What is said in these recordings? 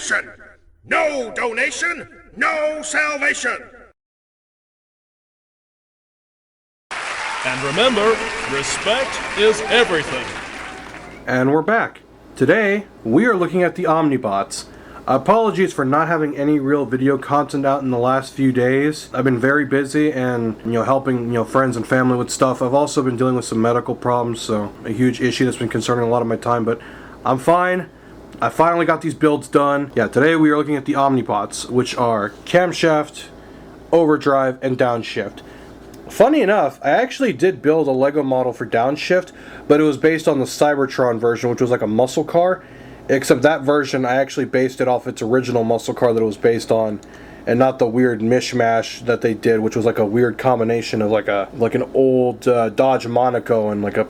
nation! No donation, no salvation! And remember, respect is everything. And we're back. Today, we are looking at the Omnibots. Apologies for not having any real video content out in the last few days. I've been very busy and, helping, friends and family with stuff. I've also been dealing with some medical problems, so a huge issue that's been concerning a lot of my time, but I'm fine. I finally got these builds done. Yeah, today we are looking at the Omnibots, which are camshaft, overdrive, and downshift. Funny enough, I actually did build a Lego model for downshift, but it was based on the Cybertron version, which was like a muscle car. Except that version, I actually based it off its original muscle car that it was based on, and not the weird mishmash that they did, which was like a weird combination of like an old Dodge Monaco and like a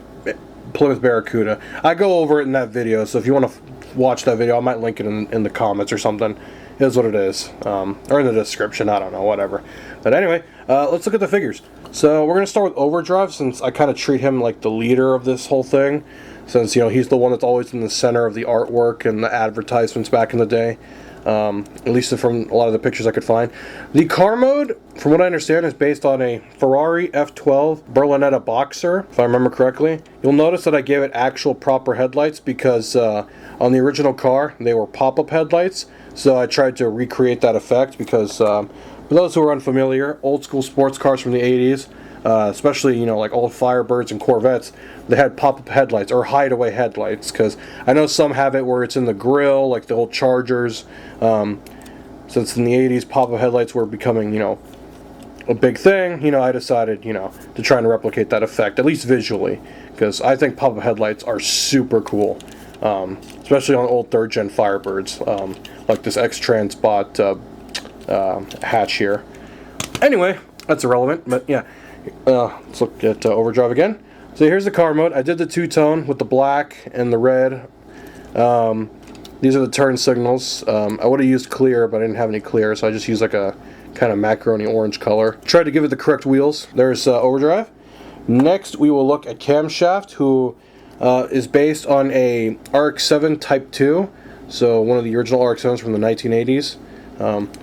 Plymouth Barracuda. I go over it in that video, so if you want to watch that video, I might link it in the comments or something. It is what it is, or in the description. I don't know, whatever. But anyway, let's look at the figures. So we're gonna start with Overdrive, since I kind of treat him like the leader of this whole thing. Since, he's the one that's always in the center of the artwork and the advertisements back in the day. At least from a lot of the pictures I could find. The car mode, from what I understand, is based on a Ferrari F12 Berlinetta Boxer, if I remember correctly. You'll notice that I gave it actual proper headlights because on the original car, they were pop-up headlights. So I tried to recreate that effect because, for those who are unfamiliar, old school sports cars from the 80s, especially, like old Firebirds and Corvettes, they had pop-up headlights or hideaway headlights, because I know some have it where it's in the grill, like the old Chargers. Since in the 80s pop-up headlights were becoming, a big thing, I decided, to try and replicate that effect, at least visually, because I think pop-up headlights are super cool, especially on old third-gen Firebirds, like this X-Trans bot hatch here. Anyway, that's irrelevant, but yeah. Let's look at Overdrive again. So here's the car mode. I did the two-tone with the black and the red. These are the turn signals. I would have used clear, but I didn't have any clear, so I just used like a kind of macaroni orange color. Tried to give it the correct wheels. There's Overdrive. Next, we will look at Camshaft, who is based on a RX-7 Type 2. So one of the original RX-7s from the 1980s.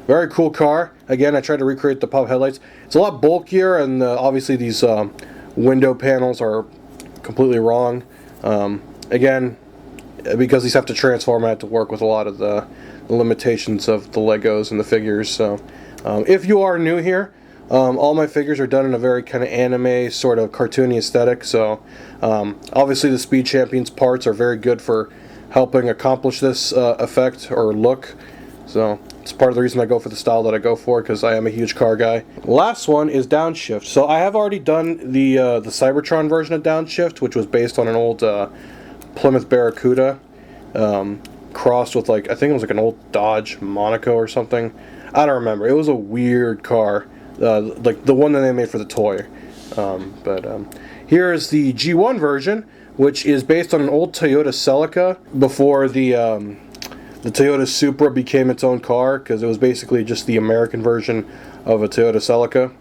Very cool car. Again, I tried to recreate the pop headlights. It's a lot bulkier, and obviously these window panels are completely wrong. Again, because these have to transform, I had to work with a lot of the limitations of the Legos and the figures. So if you are new here, all my figures are done in a very kind of anime, sort of cartoony aesthetic. So obviously the Speed Champions parts are very good for helping accomplish this effect or look. So it's part of the reason I go for the style that I go for, because I am a huge car guy. Last one is Downshift. So I have already done the Cybertron version of Downshift, which was based on an old Plymouth Barracuda, crossed with I think it was like an old Dodge Monaco or something. I don't remember. It was a weird car, like the one that they made for the toy. Here is the G1 version, which is based on an old Toyota Celica before the Toyota Supra became its own car, because it was basically just the American version of a Toyota Celica,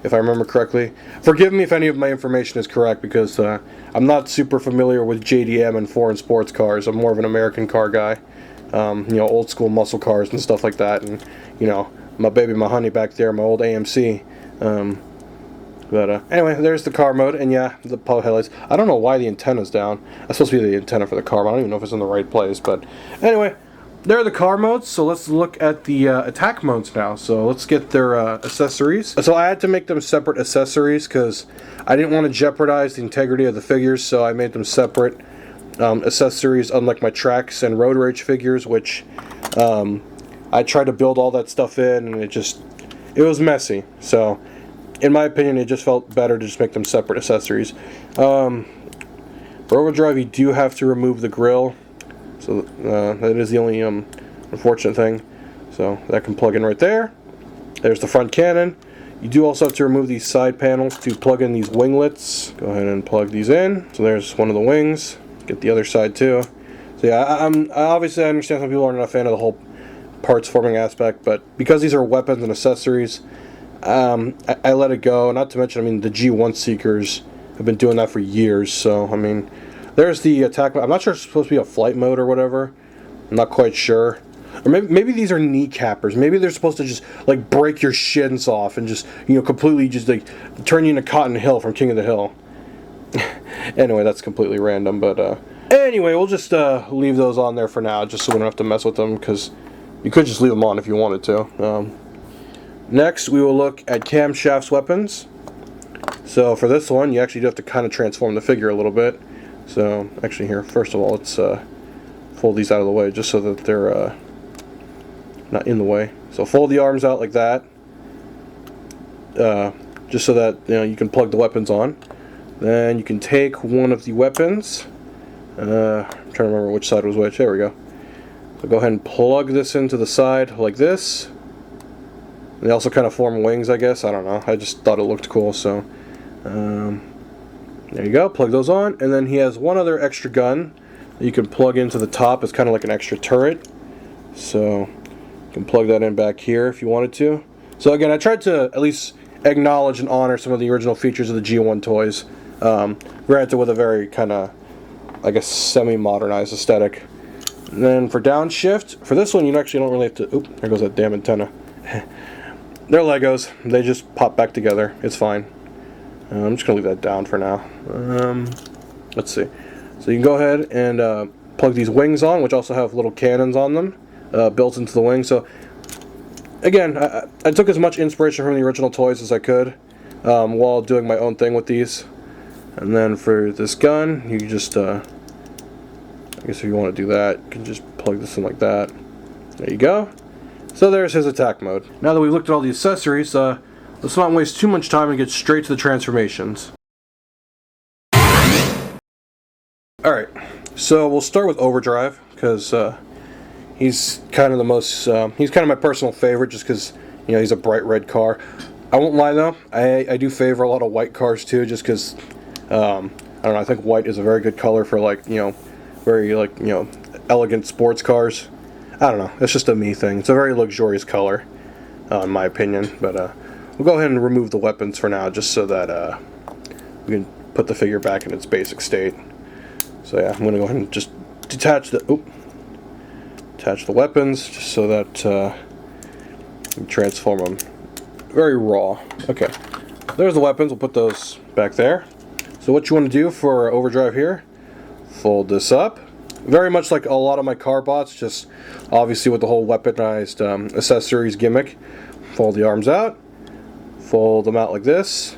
if I remember correctly. Forgive me if any of my information is correct, because I'm not super familiar with JDM and foreign sports cars. I'm more of an American car guy, old school muscle cars and stuff like that, and my baby, my honey back there, my old AMC. Anyway, there's the car mode, and yeah, the pop headlights. I don't know why the antenna's down. That's supposed to be the antenna for the car, but I don't even know if it's in the right place. But anyway, there are the car modes. So let's look at the attack modes now. So let's get their accessories. So I had to make them separate accessories because I didn't want to jeopardize the integrity of the figures, so I made them separate accessories, unlike my Trax and Road Rage figures, which I tried to build all that stuff in, and it was messy. So in my opinion, it just felt better to just make them separate accessories. For Overdrive, you do have to remove the grill, so that is the only unfortunate thing. So that can plug in right there. There's the front cannon. You do also have to remove these side panels to plug in these winglets. Go ahead and plug these in. So there's one of the wings. Get the other side too. So yeah, obviously I understand some people aren't a fan of the whole parts forming aspect, but because these are weapons and accessories, I let it go. Not to mention, the G1 Seekers have been doing that for years. So there's the attack mode. I'm not sure if it's supposed to be a flight mode or whatever. I'm not quite sure. Or maybe these are kneecappers. Maybe they're supposed to just like break your shins off and just, you know, completely just like turn you into Cotton Hill from King of the Hill. Anyway, that's completely random, but anyway, we'll just leave those on there for now, just so we don't have to mess with them, because you could just leave them on if you wanted to. Next, we will look at camshaft's weapons. So for this one, you actually do have to kind of transform the figure a little bit. So actually here, first of all, let's fold these out of the way just so that they're not in the way. So fold the arms out like that, just so that, you know, you can plug the weapons on. Then you can take one of the weapons. I'm trying to remember which side was which. There we go. So go ahead and plug this into the side like this. They also kind of form wings, I guess. I don't know. I just thought it looked cool, so there you go. Plug those on, and then he has one other extra gun that you can plug into the top. It's kind of like an extra turret, so you can plug that in back here if you wanted to. So again, I tried to at least acknowledge and honor some of the original features of the G1 toys, granted with a very kind of, I guess, semi-modernized aesthetic. And then for downshift, for this one you actually don't really have to. Oop, there goes that damn antenna. They're Legos. They just pop back together. It's fine. I'm just going to leave that down for now. Let's see. So you can go ahead and plug these wings on, which also have little cannons on them built into the wing. So again, I took as much inspiration from the original toys as I could while doing my own thing with these. And then for this gun, you just, I guess if you want to do that, you can just plug this in like that. There you go. So there's his attack mode. Now that we've looked at all the accessories, let's not waste too much time and get straight to the transformations. Alright, so we'll start with Overdrive, because he's kind of the most, he's kind of my personal favorite, just because, you know, he's a bright red car. I won't lie though, I do favor a lot of white cars too, just because, I don't know, I think white is a very good color for, like, you know, very, like, you know, elegant sports cars. I don't know, it's just a me thing. It's a very luxurious color, in my opinion, but we'll go ahead and remove the weapons for now, just so that we can put the figure back in its basic state. So yeah, I'm going to go ahead and just detach the weapons, just so that we transform them very raw. Okay, there's the weapons. We'll put those back there. So what you want to do for Overdrive here, fold this up. Very much like a lot of my car bots, just obviously with the whole weaponized accessories gimmick. Fold the arms out, fold them out like this.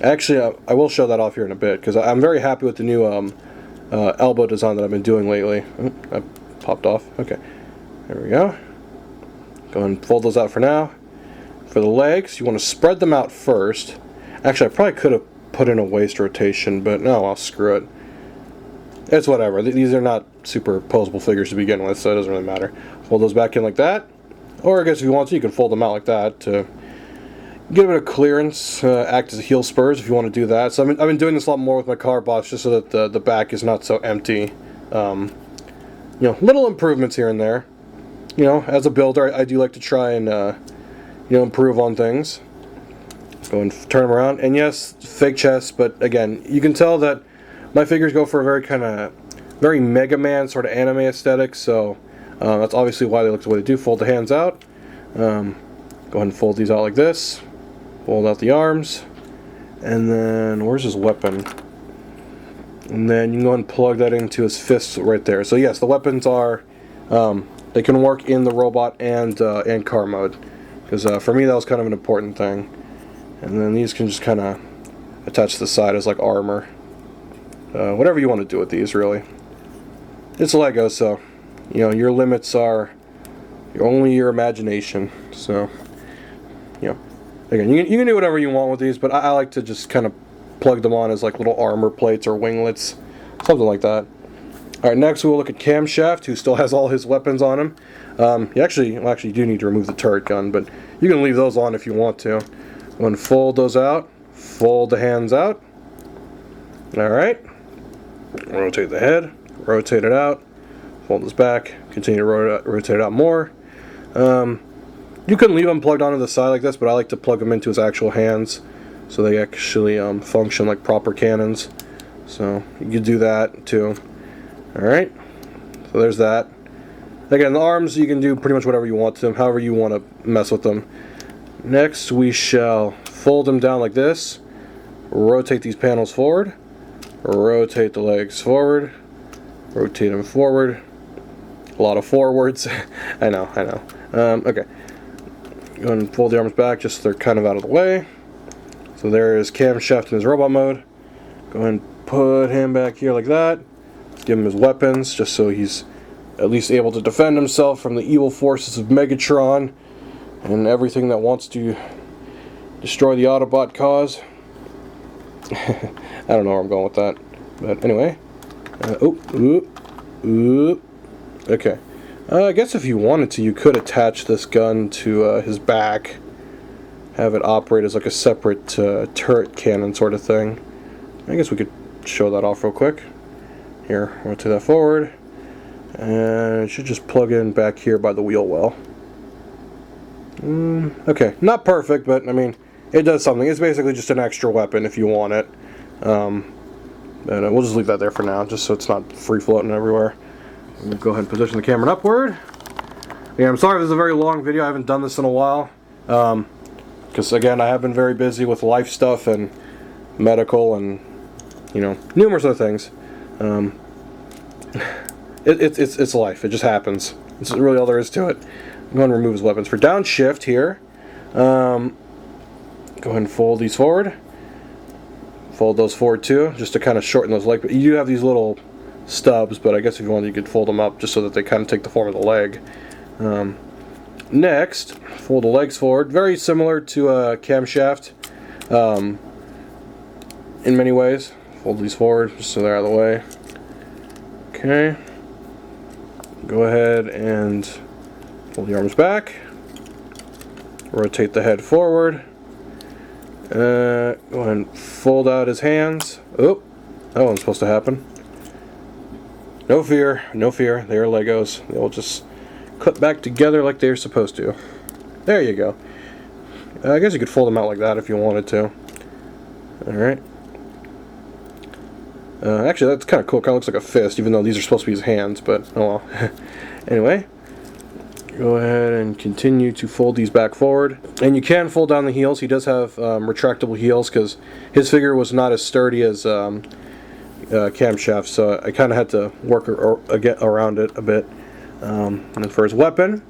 Actually, I will show that off here in a bit, because I'm very happy with the new elbow design that I've been doing lately. Oh, that popped off. Okay, there we go. Go ahead and fold those out for now. For the legs, you want to spread them out first. Actually, I probably could have put in a waist rotation, but no, I'll screw it. It's whatever. These are not superposable figures to begin with, so it doesn't really matter. Fold those back in like that. Or I guess if you want to, you can fold them out like that to get a bit of clearance, act as heel spurs if you want to do that. So I've been doing this a lot more with my car bots, just so that the back is not so empty. You know, little improvements here and there. You know, as a builder, I do like to try and you know, improve on things. Go and turn them around. And yes, fake chest, but again, you can tell that my figures go for a very Mega Man sort of anime aesthetic, so that's obviously why they look the way they do. Fold the hands out. Go ahead and fold these out like this. Fold out the arms. And then, where's his weapon? And then you can go ahead and plug that into his fists right there. So yes, the weapons are, they can work in the robot and car mode. Because for me that was kind of an important thing. And then these can just kind of attach to the side as like armor. Whatever you want to do with these, really. It's Lego, so, you know, your limits are only your imagination. So, you know, again, you can do whatever you want with these, but I like to just kind of plug them on as like little armor plates or winglets, something like that. Alright, next we'll look at Camshaft, who still has all his weapons on him. You actually do need to remove the turret gun, but you can leave those on if you want to. Go and fold those out, fold the hands out. Alright. Rotate the head, rotate it out, fold this back, continue to rotate it out more. You can leave them plugged onto the side like this, but I like to plug them into his actual hands so they actually function like proper cannons. So you can do that too. Alright, so there's that. Again, the arms, you can do pretty much whatever you want to them, however you want to mess with them. Next, we shall fold them down like this, rotate these panels forward, rotate the legs forward, rotate them forward. A lot of forwards. I know. Okay. Go ahead and fold the arms back just so they're kind of out of the way. So there is Camshaft in his robot mode. Go ahead and put him back here like that. Give him his weapons just so he's at least able to defend himself from the evil forces of Megatron and everything that wants to destroy the Autobot cause. I don't know where I'm going with that. But anyway. Okay. I guess if you wanted to, you could attach this gun to his back. Have it operate as like a separate turret cannon sort of thing. I guess we could show that off real quick. Here, rotate that forward. And it should just plug in back here by the wheel well. Okay, not perfect, but I mean, it does something. It's basically just an extra weapon if you want it. And we'll just leave that there for now, just so it's not free floating everywhere. We'll go ahead and position the camera upward. Yeah, I'm sorry if this is a very long video. I haven't done this in a while. Because again, I have been very busy with life stuff and medical and, you know, numerous other things. It's life. It just happens. It's really all there is to it. Go ahead and remove his weapons. For downshift here, go ahead and fold these forward. Fold those forward too, just to kind of shorten those legs. But you do have these little stubs, but I guess if you wanted, you could fold them up just so that they kind of take the form of the leg. Next, fold the legs forward. Very similar to a camshaft in many ways. Fold these forward just so they're out of the way. Okay. Go ahead and fold the arms back. Rotate the head forward. Go ahead and fold out his hands. Oh, that wasn't supposed to happen. No fear, no fear. They are Legos. They'll just clip back together like they're supposed to. There you go. I guess you could fold them out like that if you wanted to. Alright. Actually, that's kind of cool. Kind of looks like a fist, even though these are supposed to be his hands, but oh well. Anyway, go ahead and continue to fold these back forward. And you can fold down the heels. He does have retractable heels because his figure was not as sturdy as camshaft, so I kind of had to work around it a bit. And then for his weapon,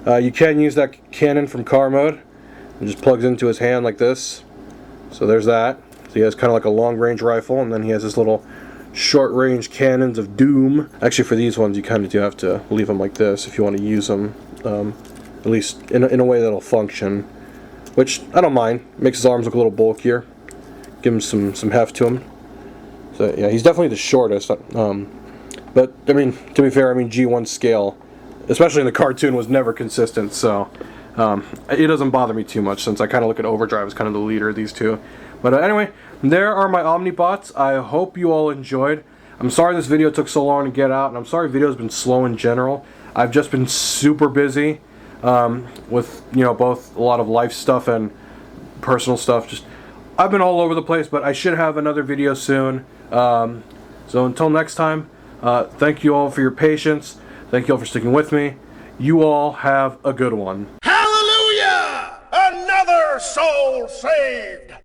you can use that cannon from car mode. It just plugs into his hand like this. So there's that. So he has kind of like a long-range rifle, and then he has his little short-range cannons of doom. Actually, for these ones, you kind of do have to leave them like this if you want to use them, at least in a way that'll function. Which I don't mind. Makes his arms look a little bulkier. Give him some heft to him. So yeah, he's definitely the shortest. But I mean, to be fair, I mean G1 scale, especially in the cartoon, was never consistent. So it doesn't bother me too much since I kind of look at Overdrive as kind of the leader of these two. But anyway, there are my Omnibots. I hope you all enjoyed. I'm sorry this video took so long to get out, and I'm sorry video's been slow in general. I've just been super busy with, you know, both a lot of life stuff and personal stuff. Just I've been all over the place, but I should have another video soon. So until next time, thank you all for your patience. Thank you all for sticking with me. You all have a good one. Hallelujah! Another soul saved!